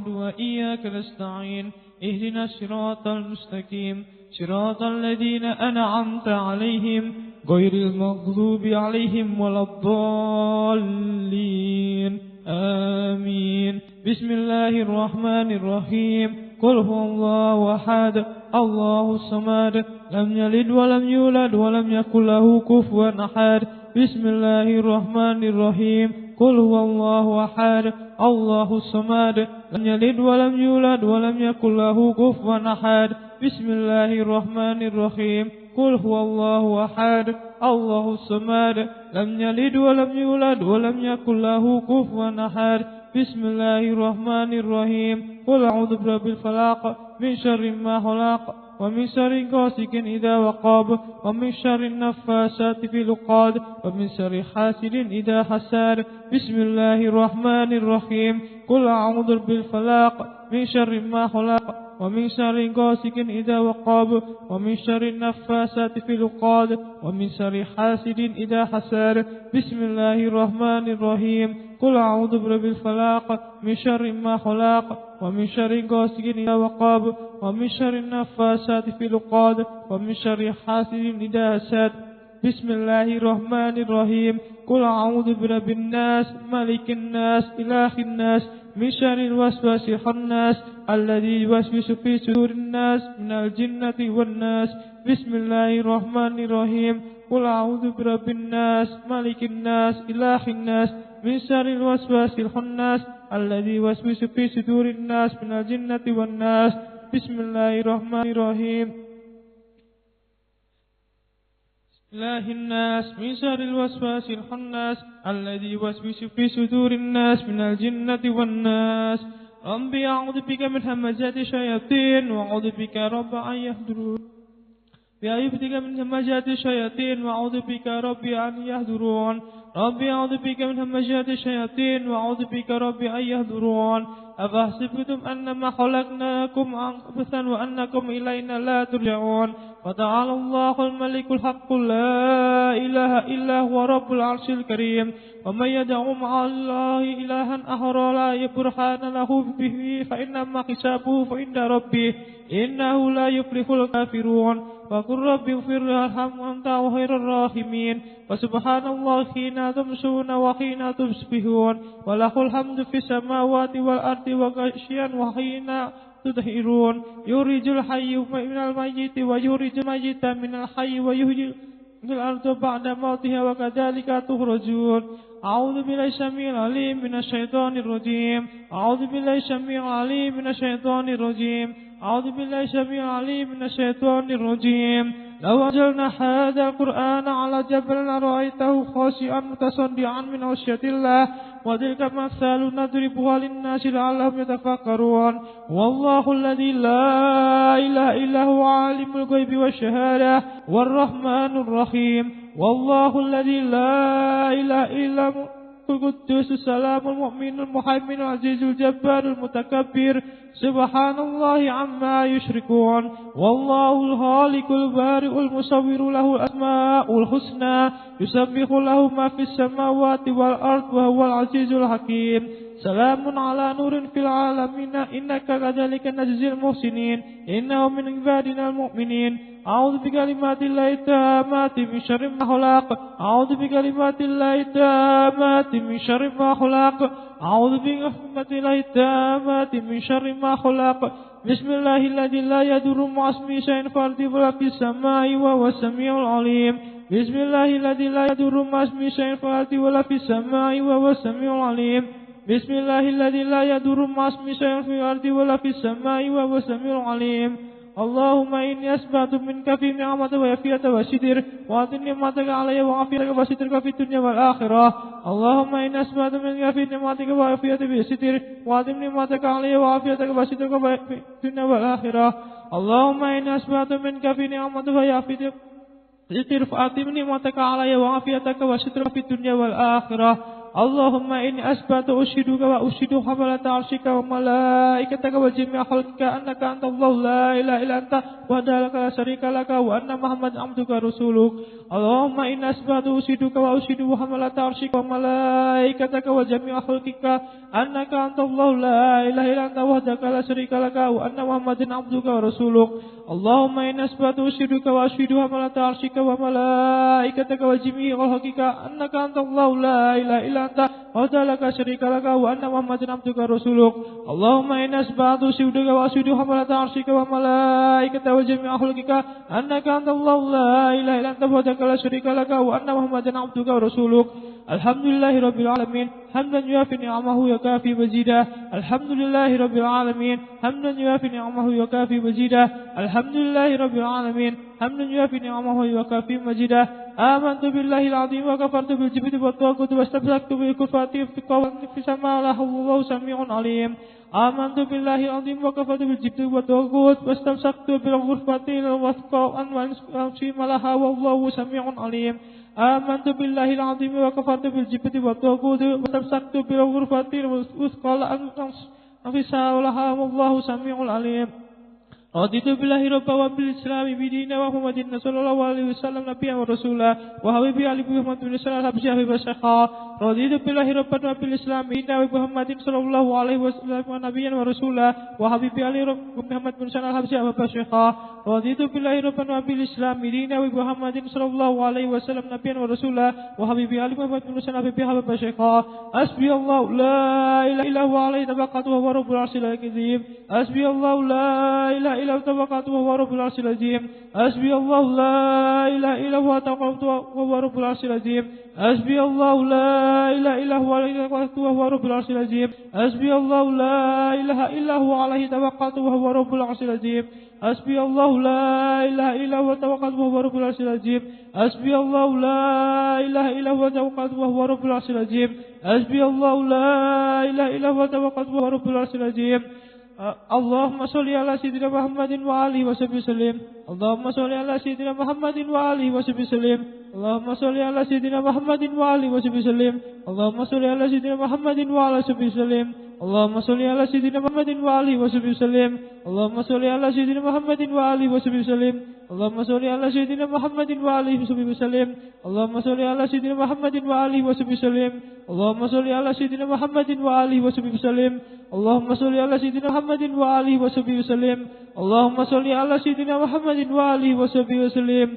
وإياك نستعين اهدنا الصراط المستقيم صراط الذين أنعمت عليهم غير المغضوب عليهم ولا الضالين آمين. بسم الله الرحمن الرحيم. قل هو الله أحد الله الصمد لم يلد ولم يولد ولم يكن له كفوا أحد. بسم الله الرحمن الرحيم. قل هو الله أحد الله الصمد لم يلد ولم يولد ولم يكن له كفوا أحد. بسم الله الرحمن الرحيم. قل هو الله أحد الله الصمد لم يلد ولم يولد ولم يكن له كفوا أحد. بسم الله الرحمن الرحيم. قل أعوذ برب الفلق من شر ما خلق ومن شر غاسق إذا وقب ومن شر النفاثات في العقد ومن شر حاسد إذا حسد. بسم الله الرحمن الرحيم. قل أعوذ بالفلق من شر ما خلق ومن شر غاسق إذا وقب ومن شر النفاثات في العقد ومن شر حاسد إذا حسد. بسم الله الرحمن الرحيم. قل أعوذ برب الفلق من شر ما خلق ومن شر غاسق إذا وقب ومن شر النفاثات في العقد ومن شر حاسد إذا حسد. بسم الله الرحمن الرحيم. قل أعوذ برب الناس ملك الناس إله الناس من شر الوسواس الخناس الذي يوسوس في صدور الناس من الجنة والناس. بسم الله الرحمن الرحيم. قل أعوذ برب الناس ملك الناس إله الناس من شر الوسواس الخناس الذي يوسوس في صدور الناس من الجنة والناس. بسم الله الرحمن الرحيم. إله الناس من شر الوسواس الخناس الذي يوسوس في صدور الناس من الجنة والناس. ربي أعوذ بك من همزات الشياطين وأعوذ بك رب أن يحضرون. بأعوذ بك من همزات الشياطين وأعوذ بك ربي أن يحضرون. ربي أعوذ بك من همزات الشياطين وأعوذ بك ربي أن يحضرون. أفحسبتم أنما خلقناكم عبثا وأنكم إلينا لا ترجعون. فتعالى الله الملك الحق لا إله إلا هو رب العرش الكريم. ومن يدعو مع الله إلها آخر لا برهان له به فإنما حسابه عند ربه إنه لا يفلح الكافرون. وقل رب اغفر وارحم وأنت خير الراحمين. وسبحان الله حين تمسون وحين تصبحون وله الحمد في السماوات والأرض وغشيا وحين تظهرون. يخرج الحي من الميت ويخرج الميت من الحي ويحيي الأرض بعد موتها وكذلك تخرجون. أعوذ بالله السميع العليم من الشيطان الرجيم. أعوذ بالله السميع العليم من الشيطان الرجيم. أعوذ بالله السميع العليم من الشيطان الرجيم. لو أنزلنا هذا القرآن على جبل لرأيته خاشعا متصدعا من خشية الله وتلك الأمثال نضربها للناس لعلهم يتفكرون. والله الذي لا إله إلا هو عالم الغيب والشهادة والرحمن الرحيم. والله الذي لا إله إلا هو القدوس السلام المؤمن المهيمن العزيز الجبار المتكبر. سبحان الله عما يشركون. والله الخالق البارئ المصور له الأسماء الحسنى يسبح له ما في السماوات والأرض وهو العزيز الحكيم. سلام على نور في العالمين إنك كذلك نجزي المحسنين إنه من عبادنا المؤمنين. أعوذ بكلمات الله التامات من شر ما خلق. أعوذ بكلمات الله التامات من شر ما خلق. أعوذ بكلمات الله التامات من شر ما خلق. بسم الله الذي لا يضر مع اسمه شيء في الأرض ولا في السماء وهو السميع العليم. بسم الله الذي لا يضر مع اسمه شيء في الأرض ولا في السماء وهو السميع العليم. بسم الله الذي لا يضر مع اسمه شيء في الأرض ولا في السماء وهو السميع العليم. اللهم إني أسبحت منك في نعمة وعافية وستر وأعطني نعمتك علي وعافيتك وسترك في الدنيا والآخرة. اللهم إني أسبحت منك في نعمتك وعافيتك وستر وأعطني نعمتك علي وعافيتك وسترك في الدنيا والآخرة. اللهم إني أسبحت منك في نعمتك وعافيتك وستر وأعطني نعمتك علي وعافيتك وسترك في الدنيا والآخرة. Allahumma inni asbatu ushiduka wa ushidu hamalata arshika wa malaikataka wa jami'a khalqika annaka antallahu la ilaha illa anta wahdaka la syarika laka wa anna Muhammadan abduka rasuluk. Allahumma inni asbatu ushiduka wa ushidu hamalata arshika wa malaikataka wa jami'a khalqika annaka antallahu la ilaha illa anta wahdaka la syarika laka wa anna Muhammadan abduka wa rasuluk. Allahumma inni asbatu ushiduka wa ushidu hamalata arshika wa malaikataka wa jami'a khalqika annaka antallahu la ilaha illa anta wahdaka la syarika laka wa anna Muhammadan abduka wa rasuluk. Allahumma inni asbatu ushiduka wa ushidu hamalata arshika wa malaikataka wa jami'a khalqika annaka antallahu la ilaha illa anta wahdaka la syarika laka wa anna Muhammadan abduka wa rasuluk. Alhamdulillahi rabbil alamin hamdan yuafi ni'amahu yakafi mazidah. Alhamdulillahi rabbil alamin hamdan yuafi ni'amahu yakafi mazidah. Alhamdulillahi rabbil alamin hamdan yuafi ni'amahu yakafi mazidah. Amantu billahi al-azim wa kafartu bil jibti wa tawakkatu wastabsaktu bil kufati fi sama'alahu Allahu sami'un alim. Amantu billahi al-azim wa kafartu bil jibti wa tawakkatu wastabsaktu bil kufati wa fi malaha Allahu sami'un alim. Amantu billahi al-azim wa kafartu bil jibti wa tawakkatu wastabsaktu bil kufati wa fi malaha Allahu sami'un alim. Raditu billahi rabba wa bil islami bidina wa Muhammadin sallallahu alaihi wasallam nabiyyan wa rasula wa habibi ali Muhammad bin sallallahu alaihi wasallam. Raditu billahi rabba wa bil islami bidina wa Muhammadin sallallahu alaihi wasallam nabiyyan wa rasula wa habibi ali Muhammad bin sallallahu alaihi wasallam. Raditu billahi rabba wa bil islami bidina wa Muhammadin sallallahu alaihi wasallam nabiyyan wa rasula wa habibi ali Muhammad bin sallallahu alaihi wasallam. Hasbi Allah la ilaha illa huwa alaihi tawakkaltu wa huwa rabbul arsyil azim. Hasbi Allah la ilaha illa tawakkaltu wa huwa rabbul arsyil azim. Hasbi Allah la ilaha illa huwa tawakkaltu wa huwa rabbul arsyil azim. Hasbi Allah la ilaha illa huwa tawakkaltu wa huwa rabbul arsyil azim. Hasbi Allah la ilaha illa huwa alaihi tawakkaltu wa huwa rabbul arsyil azim. Hasbi Allah la ilaha illa huwa tawakkaltu wa huwa rabbul arsyil azim. Hasbi Allah la ilaha illa huwa tawakkaltu wa huwa rabbul arsyil azim. Hasbi Allah la ilaha illa huwa tawakkaltu wa huwa rabbul arsyil azim. Allahumma sholli ala sayyidina Muhammadin wa alihi wa sahbihi sallim. Allahumma sholli ala sayyidina Muhammadin wa alihi wa sahbihi sallim. Allahumma sholli ala sayyidina Muhammadin wa alihi wa sahbihi sallim. Allahumma sholli ala sayyidina Muhammadin wa alihi wa sahbihi sallim. Allahumma sholli ala sayyidina Muhammadin wa alihi wa sahbihi sallim. Allahumma sholli ala sayyidina Muhammadin wa alihi wa sahbihi sallim. Allahumma sholli ala sayyidina Muhammadin wa alihi wa sahbihi sallim. Allahumma sholli ala sayyidina Muhammadin wa alihi wa sahbihi sallim. Allahumma sholli ala sayyidina Muhammadin wa alihi wa sahbihi sallim. Allahumma sholli ala sayyidina Muhammadin wa alihi wa sahbihi sallim. Allahumma sholli ala sayyidina Muhammadin wa alihi wa sahbihi sallim.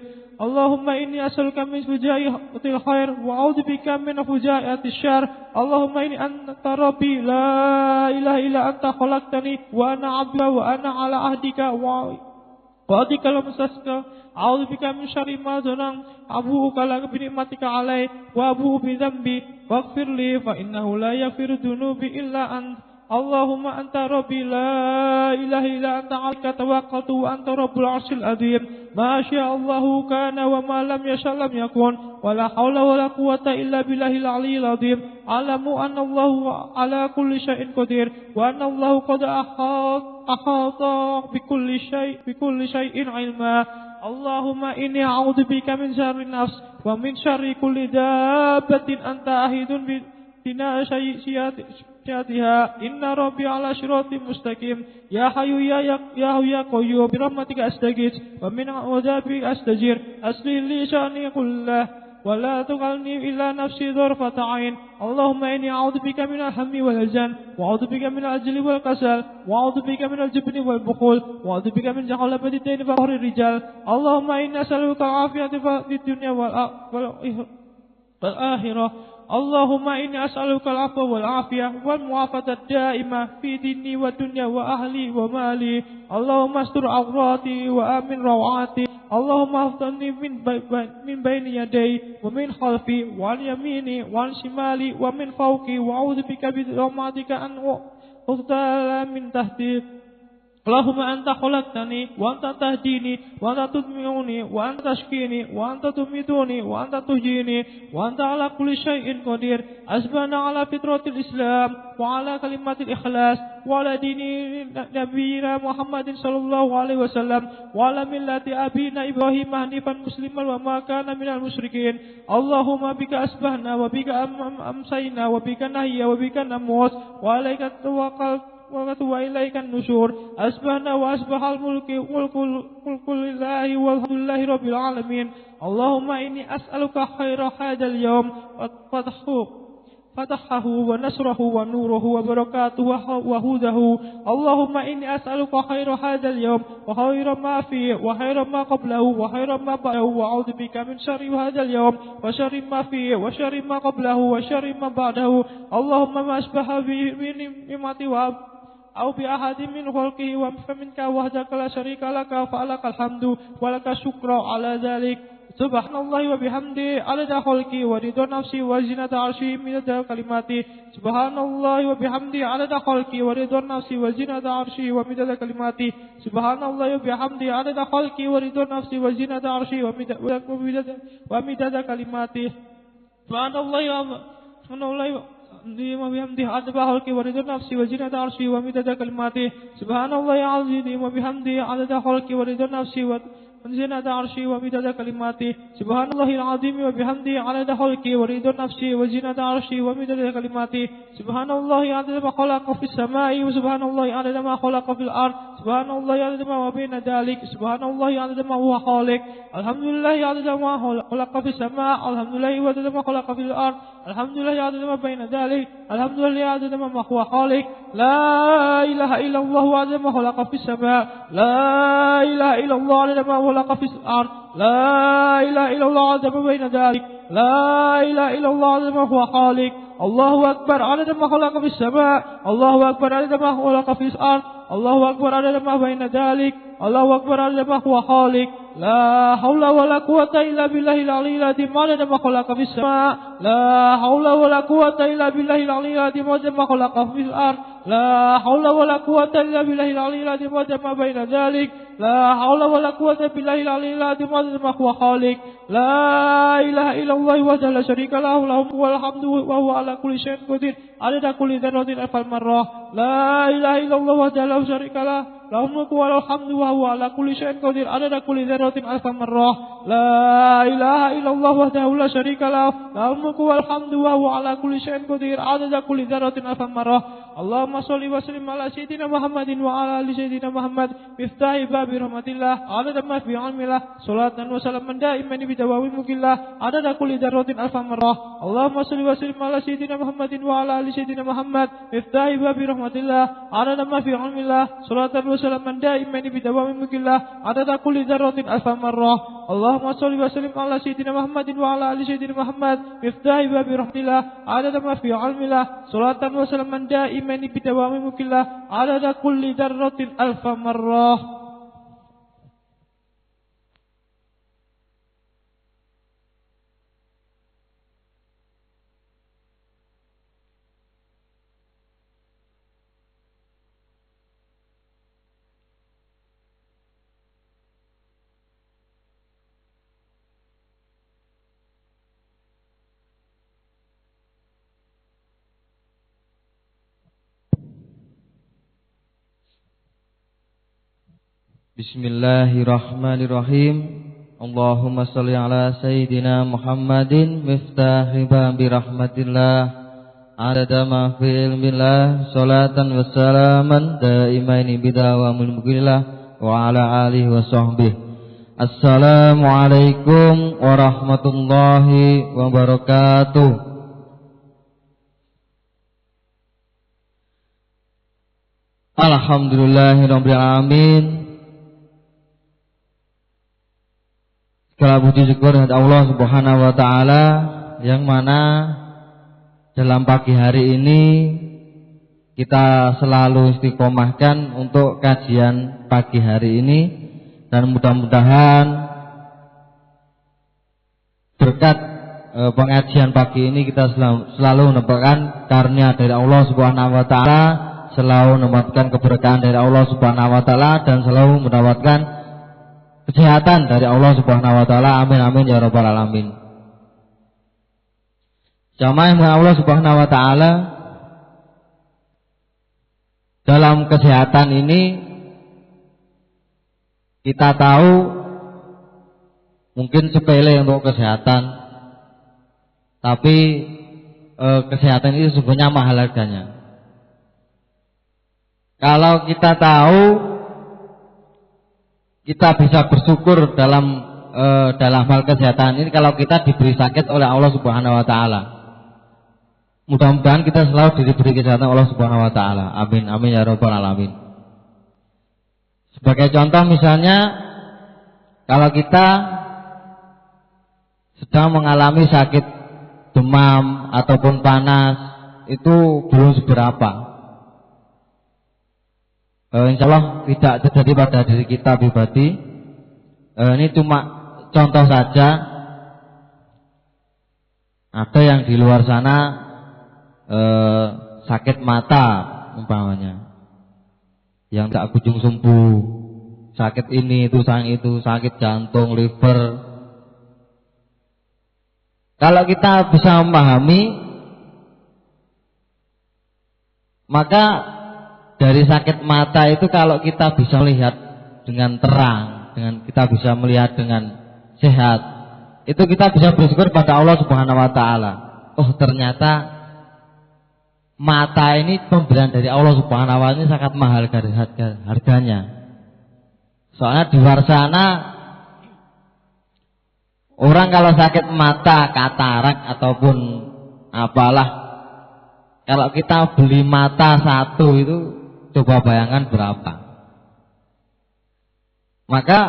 Allahumma inni as'aluka min fujai'atil khair wa a'udzu bika min fujai'atish syarr. Allahumma inni anta rabbi la ilaha illa anta khalaqtani wa ana 'abduka wa ana 'ala ahdika wa wa'dika lam taska. A'udzu bika min syarri ma zanam abu'uka laka bi ni'matika 'alai wa abu'u bi dhanbi waghfir li fa innahu la yaghfiru dhunubi illa anta. Allahumma anta rabbi la ilaha illa anta 'alaika tawakkaltu wa anta rabbul arsyil azim. Ma syaa Allahu kana wa ma lam yasha lam yakun wa la haula wa la quwwata illa billahil aliyyil azim. Alamu anna Allahu ala kulli syai'in qadir wa anna Allahu qad ahata bi kulli syai'in ilma. Allahumma inni a'udzu bika min syarri nafs wa min syarri kulli dabbatin anta ahidun bi tina syatiha. Inna rabbi ala syiratim mustaqim. Ya hayyu ya qayyum bi rahmatika astaghits wa min azabi astajir. Aslih li sya'ni kullah wa la tuqalni illa nafsi dharfata 'ain. Allahumma inni a'udzu bika min al-hammi wal hazan wa a'udzu bika min al-ajli wal kasal wa a'udzu bika min al-jubni wal bukhul wa a'udzu bika min jahalati ad-din wa qahri rijal. Allahumma inni as'aluka al-'afiyata fid dunya wal akhirah. Allahumma inni as'aluka al-'afwa wal 'afiyah wal mu'afata ad-da'imah fi dini wa dunya wa ahli wa mali. Allahumma astur 'awrati wa amin rawati. Allahumma aftani min bayni yaday wa min khalfi wa an yamini wa an shimali wa min fawqi wa a'udzu bika bi rahmatika an uhtala min tahti. اللهم أنت خلقتني وأنت تهديني وأنت تطمئني وأنت تشكيني وأنت تميتني وأنت تهجيني وأنت على كل شيء قدير. أسبحنا على فطرة الإسلام وعلى كلمة الإخلاص وعلى دين نبينا محمد صلى الله عليه وسلم وعلى ملة أبينا إبراهيم حنيفا مسلما وما كان من المشركين. اللهم بك أسبحنا وبك أمسينا وبك نحيا وبك نموت وعليك توكلت وإليك النشور. أسبحنا وأسبح الملك لله والحمد لله رب العالمين. اللهم إني أسألك خير هذا اليوم فتحه ونصره ونوره وبركاته وهوده. اللهم إني أسألك خير هذا اليوم وخير ما فيه وخير ما قبله وخير ما بعده وأعوذ بك من شر هذا اليوم وشر ما فيه وشر ما قبله وشر ما بعده. اللهم ما أشبه بنعمتي أو بأحد من خلقه فمنك وحدك لا شريك لك فلك الحمد ولك الشكر على ذلك. سبحان الله وبحمده عدد خلقه ورضا نفسه وزنة عرشه ومداد كلماته. سبحان الله وبحمده عدد خلقه ورضا نفسه وزنة عرشه ومداد كلماته. سبحان الله وبحمده عدد خلقه ورضا نفسه وزنة عرشه ومداد كلماته. سبحان الله وبحمده عدد خلقه ورضا نفسه وزنة عرشه ومداد كلماته. سبحان الله العظيم وبحمده عدد خلقه ورضا نفسه وزنة عرشه ومداد كلماته. سبحان الله العظيم وبحمده عدد خلقه ورضا نفسه وزنة عرشه ومداد كلماته. سبحان الله عدد ما خلق في السماء وسبحان الله عدد ما خلق في الأرض. سبحان الله عدد ما بين ذلك. سبحان الله عدد ما هو خالق. الحمد لله عدد ما خلق في السماء. الحمد لله عدد ما خلق في الأرض. الحمد لله عدد ما بين ذلك. الحمد لله عدد ما هو خالق. لا إله إلا الله عدد ما خلق في السماء. لا إله إلا الله عدد ما خلق في الأرض. لا إله إلا الله عدد ما بين ذلك. لا إله إلا الله عدد ما هو خالق. الله أكبر عدد ما خلق في السماء. الله أكبر عدد ما خلق في الأرض. الله أكبر عدد ما بين ذلك. الله أكبر عدد ما هو خالق. لا حول ولا قوة إلا بالله العلي العظيم عدد ما خلق في السماء. لا حول ولا قوة إلا بالله العلي العظيم عدد ما خلق في الأرض. لا حول ولا قوة إلا بالله العلي العظيم عدد ما بين ذلك. لا حول ولا قوة بالله العلي العظيم عدد ما هو خالق. لا إله إلا الله وحده لا شريك له له الحمد وهو على كل شيء قدير عدد كل ذرة ألف مرة. لا إله إلا الله وحده لا شريك له له الملك وله الحمد وهو على كل شيء قدير عدد كل ذرة ألف مرة. لا إله إلا الله وحده لا شريك له له الملك والحمد وهو على كل شيء قدير عدد كل ذرة ألف مرة. اللهم صل وسلم على سيدنا محمد وعلى آل سيدنا محمد مفتاح باب رحمة الله عدد ما في علم الله صلاة وسلاما دائما بدوام ملك الله عدد كل ذرة ألف مرة. اللهم صل وسلم على سيدنا محمد وعلى آل سيدنا محمد مفتاح باب رحمة الله عدد ما في علم الله صلاة وسلاما دائما بدوام ملك الله عدد كل ذرة ألف مرة. اللهم صل وسلم على سيدنا محمد وعلى آل سيدنا محمد مفتاح باب رحمة الله عدد ما في علم الله صلاة وسلاما دائما بدوام ملك الله عدد كل ذرة ألف مرة. Bismillahirrahmanirrahim. Allahumma sholli ala sayyidina Muhammadin miftahi babi rahmatillah adada ma fi ilmillah salatan wassalaman daimaini bidawamil mukillah wa ala alihi wa sahbihi. Assalamualaikum warahmatullahi wabarakatuh. Alhamdulillahirabbil alamin. Segala puji syukur kepada Allah Subhanahu wa taala yang mana dalam pagi hari ini kita selalu istiqomahkan untuk kajian pagi hari ini, dan mudah-mudahan berkat pengajian pagi ini kita selalu mendapatkan karunia dari Allah Subhanahu wa taala selalu mendapatkan keberkahan dari Allah Subhanahu wa taala dan selalu mendapatkan kesehatan dari Allah Subhanahu wa taala. Amin amin ya rabbal alamin. Jamaah yang Allah Subhanahu wa taala, dalam kesehatan ini kita tahu mungkin sepele untuk kesehatan, tapi kesehatan itu sebenarnya mahal harganya. Kalau kita tahu, kita bisa bersyukur dalam hal kesehatan ini kalau kita diberi sakit oleh Allah Subhanahu wa taala. Mudah-mudahan kita selalu diberi kesehatan Allah Subhanahu wa taala. Amin amin ya rabbal alamin. Sebagai contoh misalnya, kalau kita sedang mengalami sakit demam ataupun panas, itu belum seberapa. Insya Allah tidak terjadi pada diri kita pribadi. Ini cuma contoh saja. Ada yang di luar sana sakit mata umpamanya, yang tak kunjung sembuh, sakit ini itu sakit jantung, liver. Kalau kita bisa memahami, maka dari sakit mata itu kalau kita bisa melihat dengan terang, kita bisa melihat dengan sehat, itu kita bisa bersyukur pada Allah Subhanahu wa taala. Oh, ternyata mata ini pemberian dari Allah Subhanahu wa taala, ini sangat mahal harganya. Soalnya di luar sana orang kalau sakit mata, katarak ataupun apalah, kalau kita beli mata satu itu coba bayangkan berapa. Maka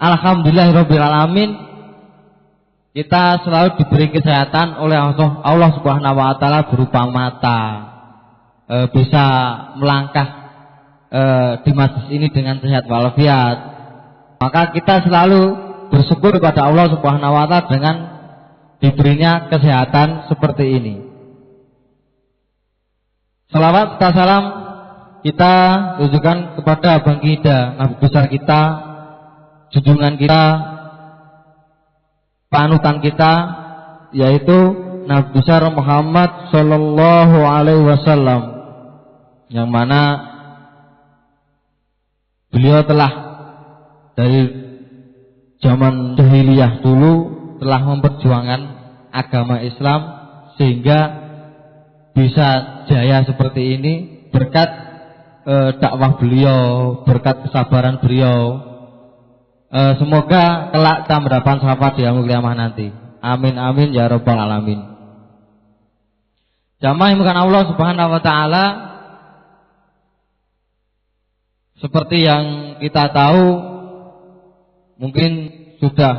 alhamdulillahirabbil alamin, kita selalu diberi kesehatan oleh Allah Subhanahu wa taala berupa mata, bisa melangkah di masjid ini dengan sehat walafiat. Maka kita selalu bersyukur kepada Allah Subhanahu wa taala dengan diberinya kesehatan seperti ini. Salawat serta salam kita tujukan kepada baginda Nabi besar kita, junjungan kita, panutan kita, yaitu Nabi besar Muhammad sallallahu alaihi wasallam, yang mana beliau telah dari zaman jahiliyah dulu telah memperjuangkan agama Islam sehingga bisa jaya seperti ini berkat dakwah beliau, berkat kesabaran beliau. Semoga kelak kita mendapatkan syafaat di yaumul qiyamah nanti. Amin amin ya rabbal alamin. Jamaah yang bukan Allah Subhanahu wa taala, seperti yang kita tahu, mungkin sudah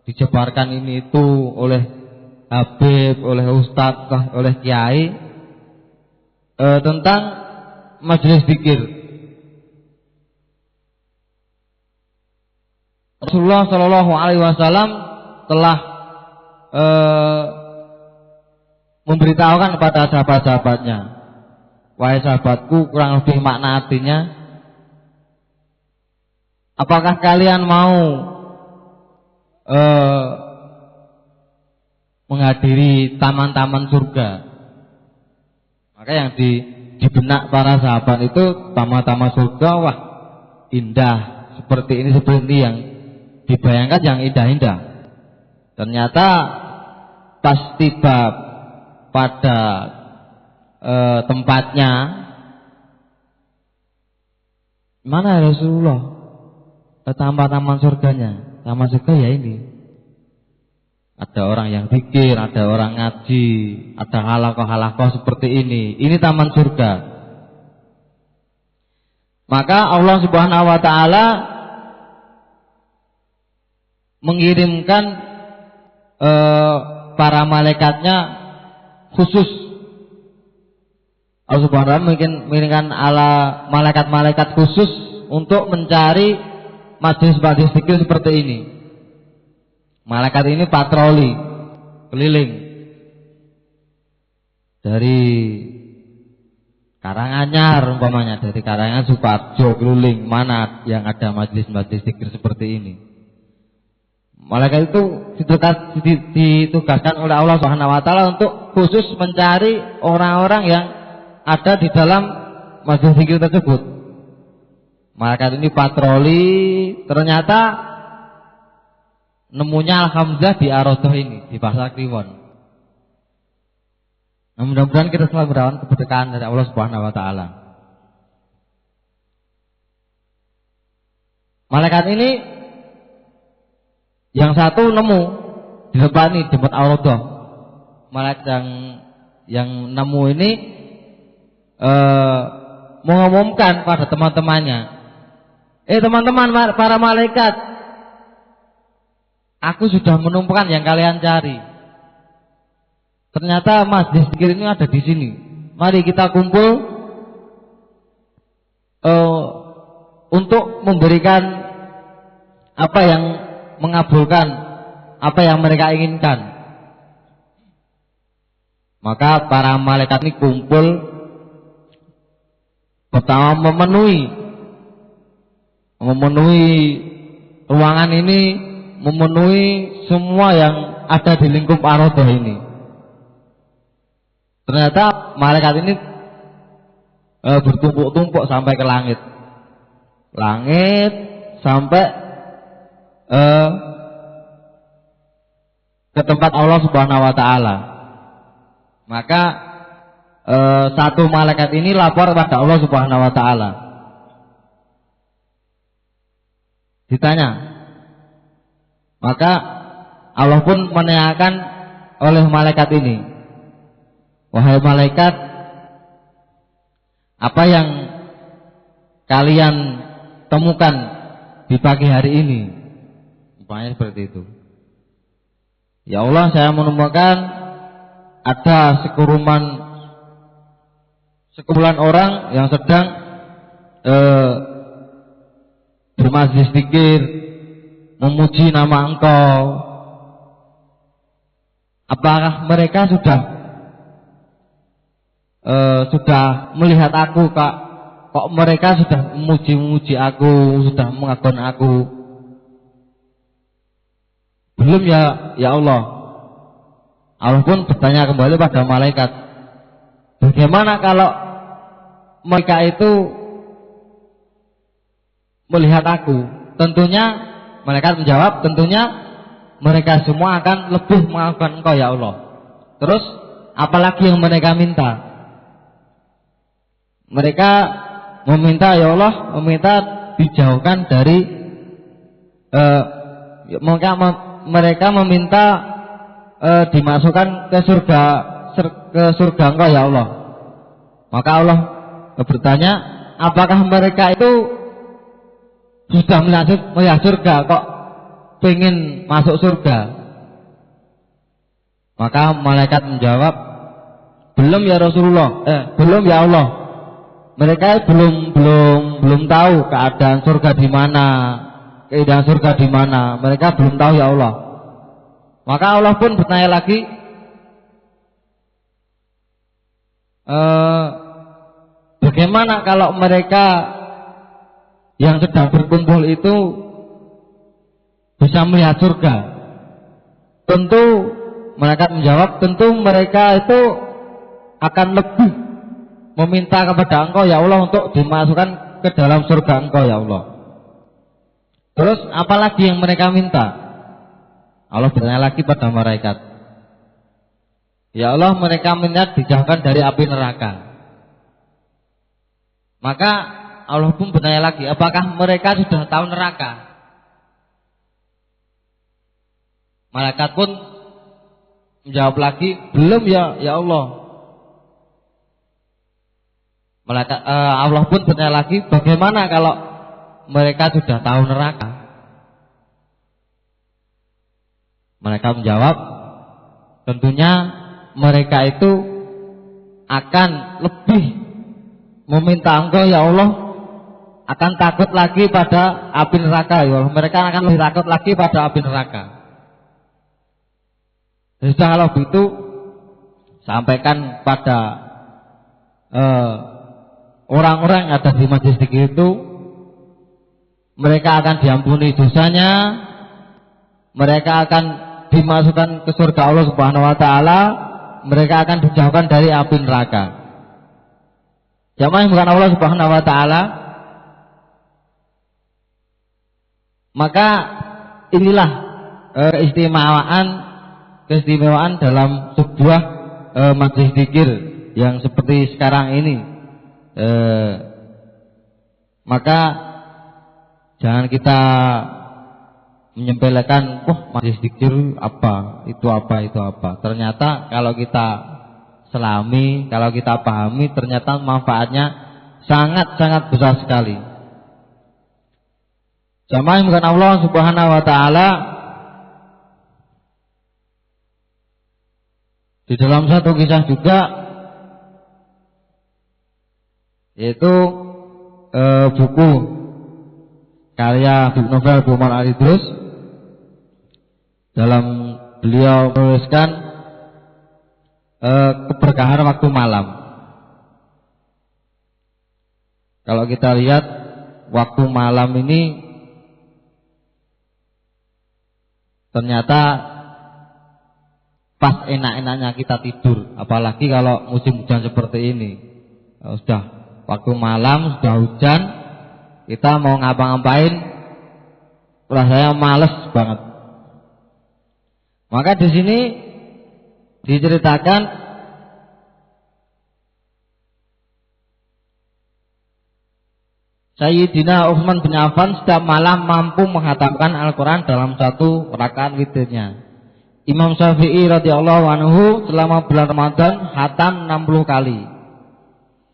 dijebarkan ini itu oleh habib, oleh ustadz, oleh kiai, tentang majelis zikir. Rasulullah Shallallahu Alaihi Wasallam telah memberitahukan kepada sahabat-sahabatnya, wahai sahabatku, kurang lebih makna artinya, apakah kalian mau menghadiri taman-taman surga? Maka yang di benak para sahabat itu taman-taman surga, wah indah, seperti ini yang dibayangkan, yang indah-indah. Ternyata pas tiba pada tempatnya, mana Rasulullah taman-taman surganya? Taman surga ya ini. Ada orang yang zikir, ada orang ngaji, ada halaqah-halaqah seperti ini. Ini taman surga. Maka Allah Subhanahu wa taala mengirimkan para malaikatnya khusus. Allah Subhanahu wa taala mengirimkan malaikat-malaikat khusus untuk mencari majelis-majelis zikir seperti ini. Malaikat ini patroli keliling dari Karanganyar umpamanya, dari Karanganyar Sukoharjo keliling mana yang ada majelis-majelis zikir seperti ini. Malaikat itu ditugaskan oleh Allah Subhanahu wa taala untuk khusus mencari orang-orang yang ada di dalam majelis zikir tersebut. Malaikat ini patroli, ternyata nemunya Al-Hamzah di Ar-Radoh ini, di Pasar Kliwon. Nah, mudah-mudahan kita selalu berdoa keberkahan dari Allah Subhanahu wa taala. Malaikat ini yang satu nemu di tempat ini, di tempat Ar-Radoh. Malaikat yang nemu ini mengumumkan pada teman-temannya, teman-teman, para malaikat, aku sudah menemukan yang kalian cari. Ternyata majelis zikir ini ada di sini. Mari kita kumpul untuk memberikan apa yang mengabulkan apa yang mereka inginkan. Maka para malaikat ini kumpul, pertama memenuhi ruangan ini, memenuhi semua yang ada di lingkup Ar-Radoh ini. Ternyata malaikat ini bertumpuk-tumpuk sampai ke langit. Langit sampai ke tempat Allah Subhanahu wa taala. Maka satu malaikat ini lapor kepada Allah Subhanahu wa taala. Ditanya. Maka Allah pun menanyakan oleh malaikat ini, wahai malaikat, apa yang kalian temukan di pagi hari ini? Umpamanya seperti itu. Ya Allah, saya menemukan ada sekumpulan orang yang sedang bermajlis zikir, memuji nama Engkau. Apakah mereka sudah melihat aku, Kak? Kok mereka sudah memuji aku, sudah mengagungkan aku? Belum ya Allah. Allah pun bertanya kembali pada malaikat, bagaimana kalau mereka itu melihat aku? Tentunya malaikat menjawab, tentunya mereka semua akan lebih mengagungkan Engkau ya Allah. Terus apalagi yang mereka minta? Mereka meminta, ya Allah, meminta dijauhkan dari mereka meminta dimasukkan ke surga Engkau ya Allah. Maka Allah bertanya, apakah mereka itu sudah melihat surga kok pengen masuk surga? Maka malaikat menjawab, belum ya Rasulullah, belum ya Allah. Mereka belum tahu keadaan surga di mana, keindahan surga di mana. Mereka belum tahu ya Allah. Maka Allah pun bertanya lagi, bagaimana kalau mereka yang sedang berkumpul itu bisa melihat surga? Tentu mereka menjawab, tentu mereka itu akan lebih meminta kepada Engkau ya Allah untuk dimasukkan ke dalam surga Engkau ya Allah. Terus apalagi yang mereka minta? Allah bertanya lagi pada malaikat, ya Allah, mereka minta dijauhkan dari api neraka. Maka Allah pun bertanya lagi, apakah mereka sudah tahu neraka? Malaikat pun menjawab lagi, belum ya Allah. Allah pun bertanya lagi, bagaimana kalau mereka sudah tahu neraka? Mereka menjawab, tentunya mereka itu akan lebih meminta Engkau ya Allah, akan takut lagi pada api neraka ya Allah. Mereka akan lebih takut lagi pada api neraka. Jadi kalau begitu, sampaikan pada orang-orang yang ada di majelis zikir itu mereka akan diampuni dosanya, mereka akan dimasukkan ke surga Allah Subhanahu wa taala, mereka akan dijauhkan dari api neraka. Jamaah bukan Allah Subhanahu wa taala. Maka inilah keistimewaan dalam sebuah majelis zikir yang seperti sekarang ini. Maka jangan kita menyepelekan, majelis zikir apa, itu apa, itu apa. Ternyata kalau kita selami, kalau kita pahami, ternyata manfaatnya sangat-sangat besar sekali. Jamaah yang bukan Allah Subhanahu wa taala, di dalam satu kisah juga, yaitu buku karya novel Umar Al-Idrus, dalam beliau menuliskan keberkahan waktu malam. Kalau kita lihat waktu malam ini ternyata pas enak-enaknya kita tidur, apalagi kalau musim hujan seperti ini. Sudah waktu malam, sudah hujan, kita mau ngapa-ngapain rasanya males banget. Maka di sini diceritakan Sayyidina Utsman bin Affan setiap malam mampu menghatamkan Al-Quran dalam satu rakaat witirnya. Imam Syafi'i radhiyallahu anhu selama bulan Ramadan khatam 60 kali.